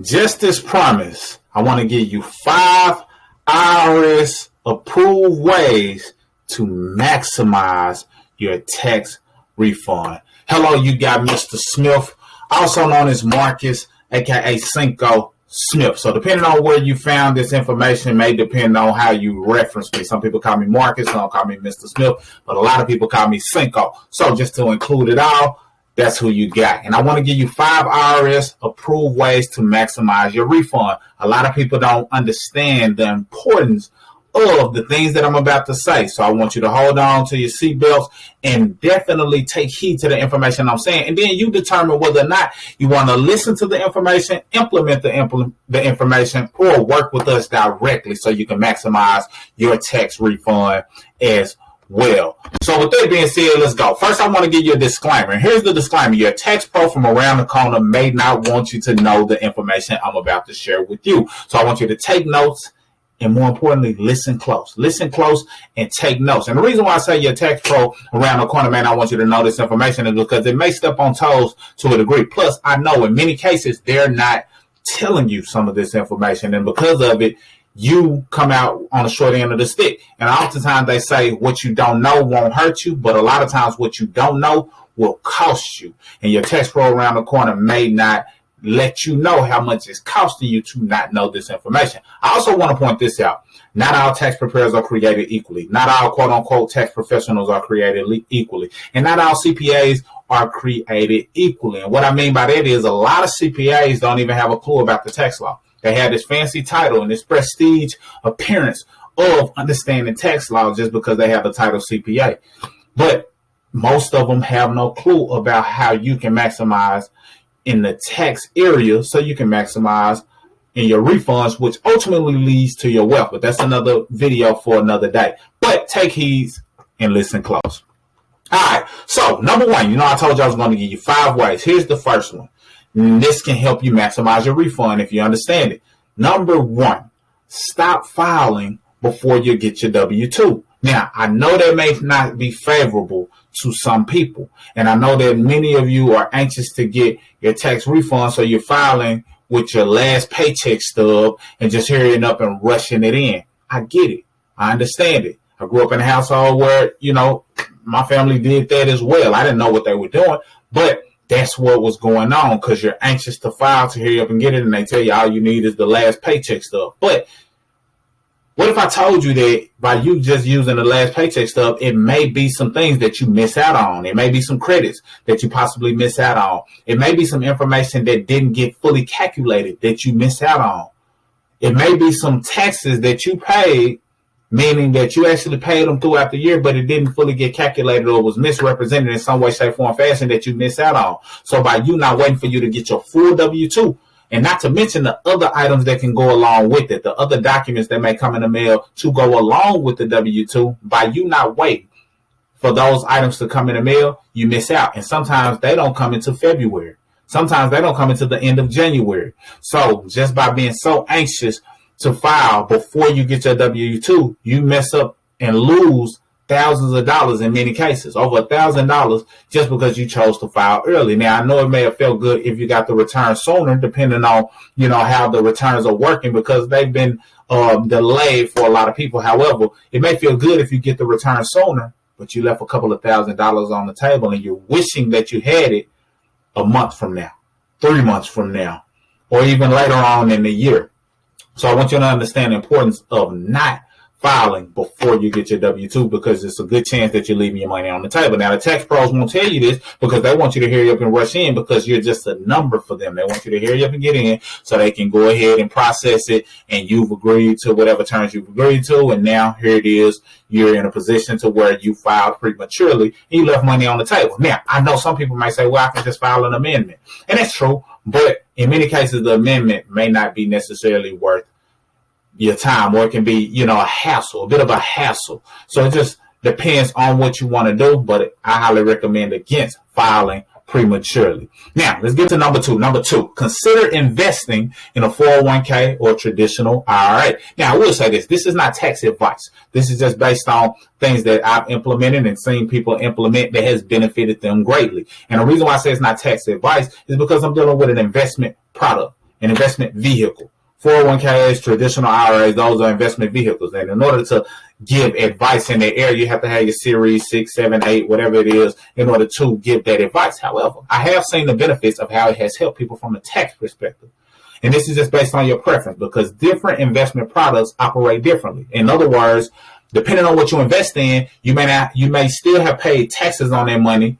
Just as promised, I want to give you 5 IRS approved ways to maximize your tax refund. Hello, you got Mr. Smith, also known as Marcus, aka Cinco Smith. So depending on where you found this information, it may depend on how you reference me. Some people call me Marcus, some call me Mr. Smith, but a lot of people call me Cinco. So just to include it all, that's who you got. And I want to give you 5 IRS approved ways to maximize your refund. A lot of people don't understand the importance of the things that I'm about to say. So I want you to hold on to your seatbelts and definitely take heed to the information I'm saying. And then you determine whether or not you want to listen to the information, implement the information, or work with us directly so you can maximize your tax refund as well. So with that being said, let's go. First, I want to give you a disclaimer. And here's the disclaimer. Your tax pro from around the corner may not want you to know the information I'm about to share with you. So I want you to take notes and, more importantly, listen close. Listen close and take notes. And the reason why I say your tax pro around the corner may not want you to know this information is because it may step on toes to a degree. Plus, I know in many cases, they're not telling you some of this information. And because of it, you come out on the short end of the stick. And oftentimes they say what you don't know won't hurt you, but a lot of times what you don't know will cost you. And your tax pro around the corner may not let you know how much it's costing you to not know this information. I also want to point this out. Not all tax preparers are created equally. Not all quote unquote tax professionals are created equally. And not all CPAs are created equally. And what I mean by that is a lot of CPAs don't even have a clue about the tax law. They have this fancy title and this prestige appearance of understanding tax law just because they have the title CPA. But most of them have no clue about how you can maximize in the tax area so you can maximize in your refunds, which ultimately leads to your wealth. But that's another video for another day. But take heed and listen close. All right. So number 1, I told you I was going to give you 5 ways. Here's the first one. This can help you maximize your refund if you understand it. Number 1, stop filing before you get your W-2. Now, I know that may not be favorable to some people, and I know that many of you are anxious to get your tax refund, so you're filing with your last paycheck stub and just hurrying up and rushing it in. I get it. I understand it. I grew up in a household where, my family did that as well. I didn't know what they were doing, but that's what was going on because you're anxious to file to hurry up and get it, and they tell you all you need is the last paycheck stuff. But what if I told you that by you just using the last paycheck stuff, it may be some things that you miss out on. It may be some credits that you possibly miss out on. It may be some information that didn't get fully calculated that you miss out on. It may be some taxes that you paid, meaning that you actually paid them throughout the year, but it didn't fully get calculated or was misrepresented in some way, shape, form, fashion that you miss out on. So by you not waiting for you to get your full W-2, and not to mention the other items that can go along with it, the other documents that may come in the mail to go along with the W-2, by you not waiting for those items to come in the mail, you miss out. And sometimes they don't come until February. Sometimes they don't come until the end of January. So just by being so anxious to file before you get your W-2, you mess up and lose thousands of dollars in many cases, over $1,000 just because you chose to file early. Now, I know it may have felt good if you got the return sooner, depending on, how the returns are working because they've been delayed for a lot of people. However, it may feel good if you get the return sooner, but you left a couple of $1,000s on the table and you're wishing that you had it a month from now, 3 months from now, or even later on in the year. So I want you to understand the importance of not filing before you get your W-2 because it's a good chance that you're leaving your money on the table. Now, the tax pros won't tell you this because they want you to hurry up and rush in because you're just a number for them. They want you to hurry up and get in so they can go ahead and process it, and you've agreed to whatever terms you've agreed to, and now here it is. You're in a position to where you filed prematurely and you left money on the table. Now, I know some people might say, well, I can just file an amendment. And that's true, but in many cases, the amendment may not be necessarily worth your time, or it can be, a hassle, a bit of a hassle. So it just depends on what you want to do, but I highly recommend against filing prematurely. Now, let's get to number 2. Number 2, consider investing in a 401k or traditional IRA. Now, I will say this is not tax advice. This is just based on things that I've implemented and seen people implement that has benefited them greatly. And the reason why I say it's not tax advice is because I'm dealing with an investment product. an investment vehicle. 401ks, traditional IRAs, those are investment vehicles. And in order to give advice in that area, you have to have your series 6, 7, 8, whatever it is, in order to give that advice. However, I have seen the benefits of how it has helped people from a tax perspective. And this is just based on your preference, because different investment products operate differently. In other words, depending on what you invest in, you may still have paid taxes on that money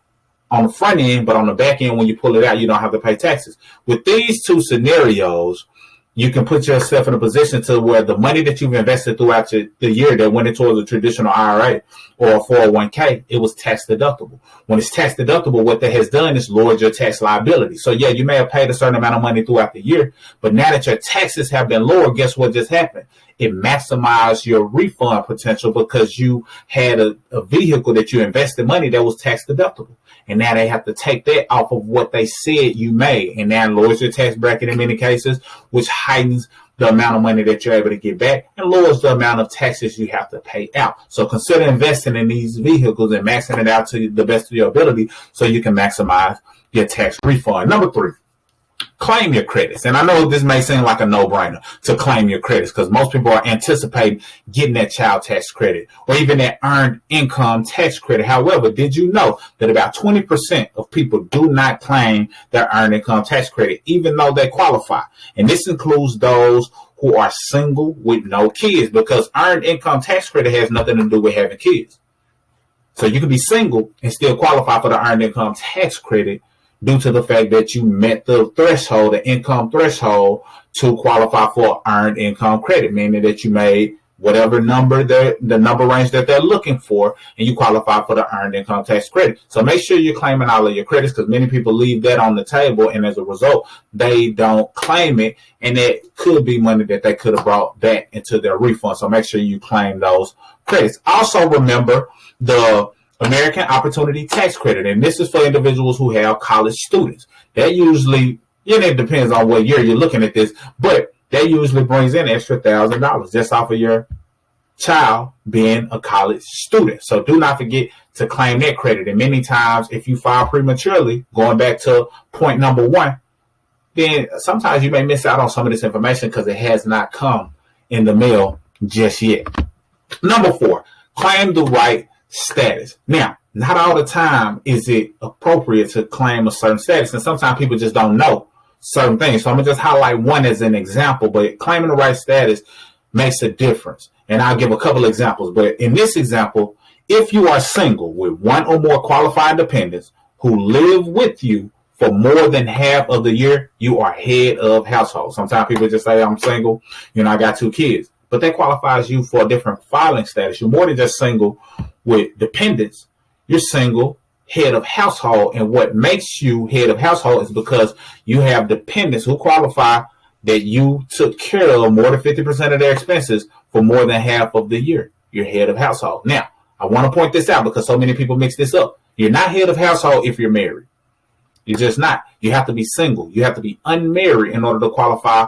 on the front end, but on the back end, when you pull it out, you don't have to pay taxes. With these two scenarios, you can put yourself in a position to where the money that you've invested throughout the year that went into a traditional IRA or a 401k, it was tax deductible. When it's tax deductible, what that has done is lowered your tax liability. So yeah, you may have paid a certain amount of money throughout the year, but now that your taxes have been lowered, guess what just happened? It maximized your refund potential because you had a vehicle that you invested money that was tax deductible. And now they have to take that off of what they said you made. And that lowers your tax bracket in many cases, which heightens the amount of money that you're able to get back and lowers the amount of taxes you have to pay out. So consider investing in these vehicles and maxing it out to the best of your ability so you can maximize your tax refund. Number 3. Claim your credits. And I know this may seem like a no-brainer to claim your credits because most people are anticipating getting that child tax credit or even that earned income tax credit. However, did you know that about 20% of people do not claim their earned income tax credit, even though they qualify? And this includes those who are single with no kids, because earned income tax credit has nothing to do with having kids. So you can be single and still qualify for the earned income tax credit due to the fact that you met the threshold, the income threshold, to qualify for earned income credit, meaning that you made whatever number, the number range that they're looking for, and you qualify for the earned income tax credit. So make sure you're claiming all of your credits, because many people leave that on the table, and as a result, they don't claim it, and it could be money that they could have brought back into their refund. So make sure you claim those credits. Also remember the American Opportunity Tax Credit, and this is for individuals who have college students. That usually, it depends on what year you're looking at this, but that usually brings in extra $1,000 just off of your child being a college student. So do not forget to claim that credit. And many times, if you file prematurely, going back to point number 1, then sometimes you may miss out on some of this information because it has not come in the mail just yet. Number 4, claim the right status. Now, not all the time is it appropriate to claim a certain status, and sometimes people just don't know certain things. So I'm gonna just highlight one as an example, but claiming the right status makes a difference. And I'll give a couple examples. But in this example, if you are single with one or more qualified dependents who live with you for more than half of the year, you are head of household. Sometimes people just say, I'm single, I got 2 kids. But that qualifies you for a different filing status. You're more than just single with dependents. You're single, head of household. And what makes you head of household is because you have dependents who qualify that you took care of more than 50% of their expenses for more than half of the year. You're head of household. Now, I want to point this out because so many people mix this up. You're not head of household if you're married. You're just not. You have to be single. You have to be unmarried in order to qualify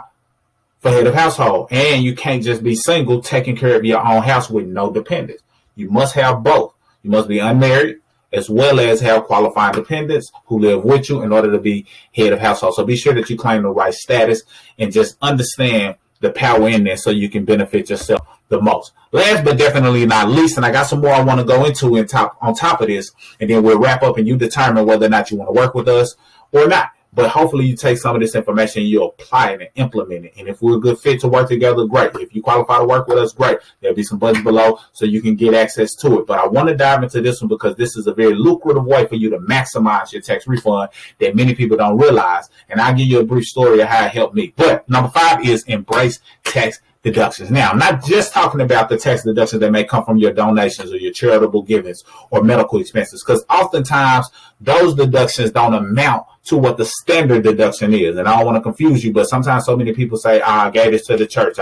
for head of household. And you can't just be single taking care of your own house with no dependents. You must have both. You must be unmarried as well as have qualifying dependents who live with you in order to be head of household. So be sure that you claim the right status and just understand the power in there so you can benefit yourself the most. Last but definitely not least, and I got some more I want to go into on top of this, and then we'll wrap up and you determine whether or not you want to work with us or not. But hopefully you take some of this information and you apply it and implement it. And if we're a good fit to work together, great. If you qualify to work with us, great. There'll be some buttons below so you can get access to it. But I want to dive into this one because this is a very lucrative way for you to maximize your tax refund that many people don't realize. And I'll give you a brief story of how it helped me. But number 5 is embrace tax deductions. Now, I'm not just talking about the tax deductions that may come from your donations or your charitable givings or medical expenses, because oftentimes those deductions don't amount to what the standard deduction is. And I don't want to confuse you, but sometimes so many people say, I gave this to the church.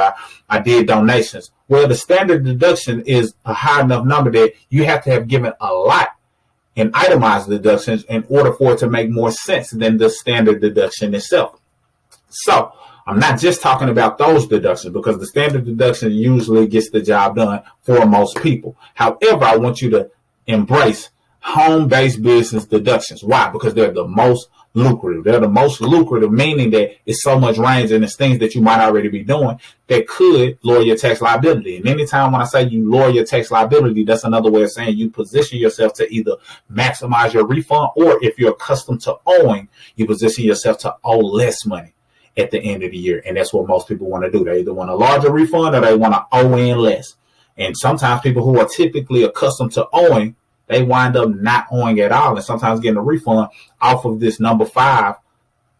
I did donations. Well, the standard deduction is a high enough number that you have to have given a lot in itemized deductions in order for it to make more sense than the standard deduction itself. So I'm not just talking about those deductions because the standard deduction usually gets the job done for most people. However, I want you to embrace home-based business deductions. Why? Because they're the most lucrative. They're the most lucrative, meaning that it's so much range and it's things that you might already be doing that could lower your tax liability. And anytime when I say you lower your tax liability, that's another way of saying you position yourself to either maximize your refund, or if you're accustomed to owing, you position yourself to owe less money at the end of the year. And that's what most people want to do. They either want a larger refund or they want to owe in less. And sometimes people who are typically accustomed to owing, they wind up not owing at all and sometimes getting a refund off of this number 5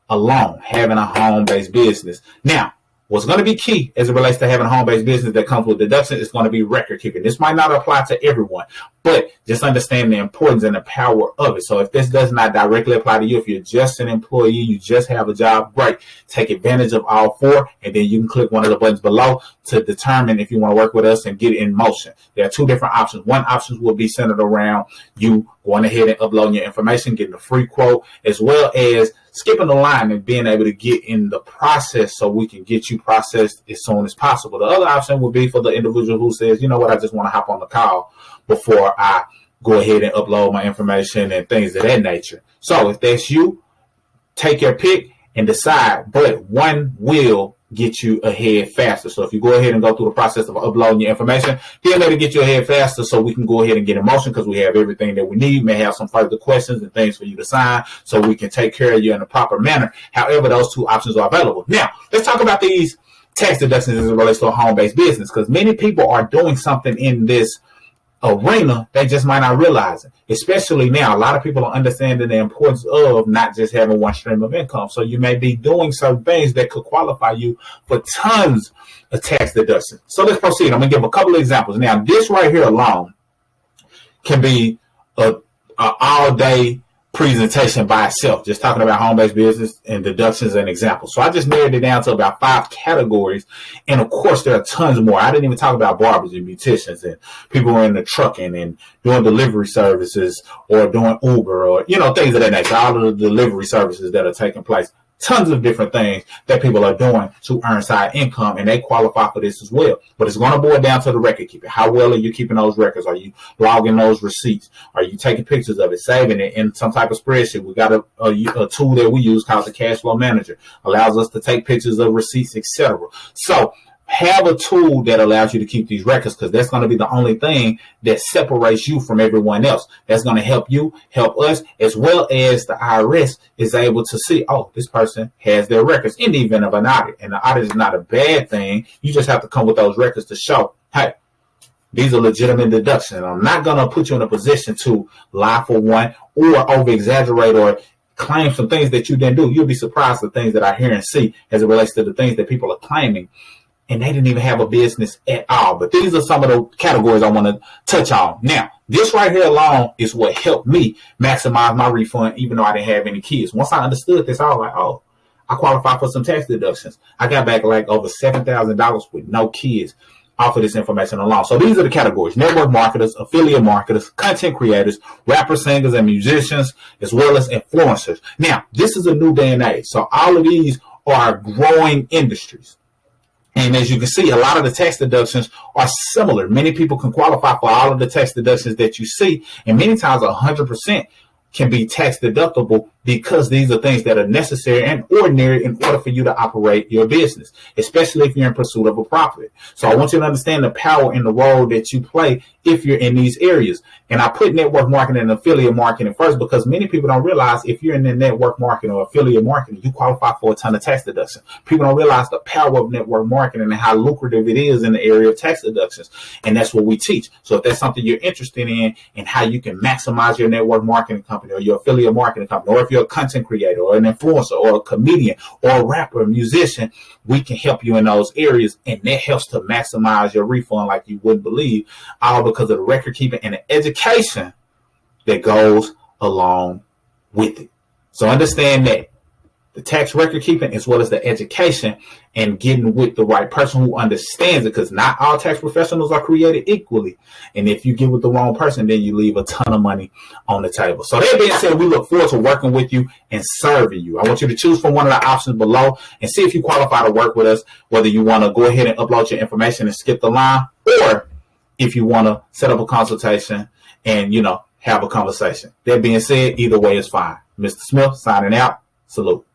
alone, having a home-based business. Now, what's going to be key as it relates to having a home-based business that comes with deduction is going to be record keeping. This might not apply to everyone, but just understand the importance and the power of it. So if this does not directly apply to you, if you're just an employee, you just have a job, great. Take advantage of all 4, and then you can click one of the buttons below to determine if you want to work with us and get it in motion. There are 2 different options. One option will be centered around you going ahead and uploading your information, getting a free quote, as well as skipping the line and being able to get in the process so we can get you processed as soon as possible. The other option would be for the individual who says, you know what, I just want to hop on the call before I go ahead and upload my information and things of that nature. So if that's you, take your pick and decide, but one will get you ahead faster. So if you go ahead and go through the process of uploading your information, then it'll get you ahead faster so we can go ahead and get in motion because we have everything that we need. We may have some further questions and things for you to sign so we can take care of you in a proper manner. However, those 2 options are available. Now, let's talk about these tax deductions as it relates to a home-based business, because many people are doing something in this arena, they just might not realize it. Especially now, a lot of people are understanding the importance of not just having one stream of income. So you may be doing certain things that could qualify you for tons of tax deductions. So let's proceed. I'm going to give a couple of examples. Now, this right here alone can be a all-day presentation by itself, just talking about home-based business and deductions and examples. So I just narrowed it down to about 5 categories. And of course, there are tons more. I didn't even talk about barbers and beauticians and people who are in the trucking and doing delivery services or doing Uber or, things of that nature. All of the delivery services that are taking place. Tons of different things that people are doing to earn side income, and they qualify for this as well. But it's going to boil down to the record keeping. How well are you keeping those records? Are you logging those receipts? Are you taking pictures of it, saving it in some type of spreadsheet? We got a tool that we use called the Cash Flow Manager. Allows us to take pictures of receipts, etc. So have a tool that allows you to keep these records, because that's going to be the only thing that separates you from everyone else. That's going to help you, help us, as well as the IRS is able to see, oh, this person has their records in the event of an audit. And the audit is not a bad thing. You just have to come with those records to show, hey, these are legitimate deductions. I'm not going to put you in a position to lie for one or over-exaggerate or claim some things that you didn't do. You'll be surprised at the things that I hear and see as it relates to the things that people are claiming, and they didn't even have a business at all. But these are some of the categories I want to touch on. Now, this right here alone is what helped me maximize my refund, even though I didn't have any kids. Once I understood this, I was like, oh, I qualify for some tax deductions. I got back like over $7,000 with no kids off of this information alone. So these are the categories: network marketers, affiliate marketers, content creators, rappers, singers, and musicians, as well as influencers. Now, this is a new day and age. So all of these are growing industries. And as you can see, a lot of the tax deductions are similar. Many people can qualify for all of the tax deductions that you see, and many times 100% can be tax deductible because these are things that are necessary and ordinary in order for you to operate your business, especially if you're in pursuit of a profit. So I want you to understand the power and the role that you play if you're in these areas. And I put network marketing and affiliate marketing first because many people don't realize if you're in the network marketing or affiliate marketing, you qualify for a ton of tax deduction. People don't realize the power of network marketing and how lucrative it is in the area of tax deductions. And that's what we teach. So if that's something you're interested in and how you can maximize your network marketing company or your affiliate marketing company, or if you're a content creator or an influencer or a comedian or a rapper, a musician, we can help you in those areas. And that helps to maximize your refund like you wouldn't believe, all because of the record keeping and the education that goes along with it. So understand that the tax record keeping as well as the education and getting with the right person who understands it, because not all tax professionals are created equally. And if you get with the wrong person, then you leave a ton of money on the table. So that being said, we look forward to working with you and serving you. I want you to choose from one of the options below and see if you qualify to work with us, whether you want to go ahead and upload your information and skip the line, or if you want to set up a consultation and, have a conversation. That being said, either way is fine. Mr. Smith signing out. Salute.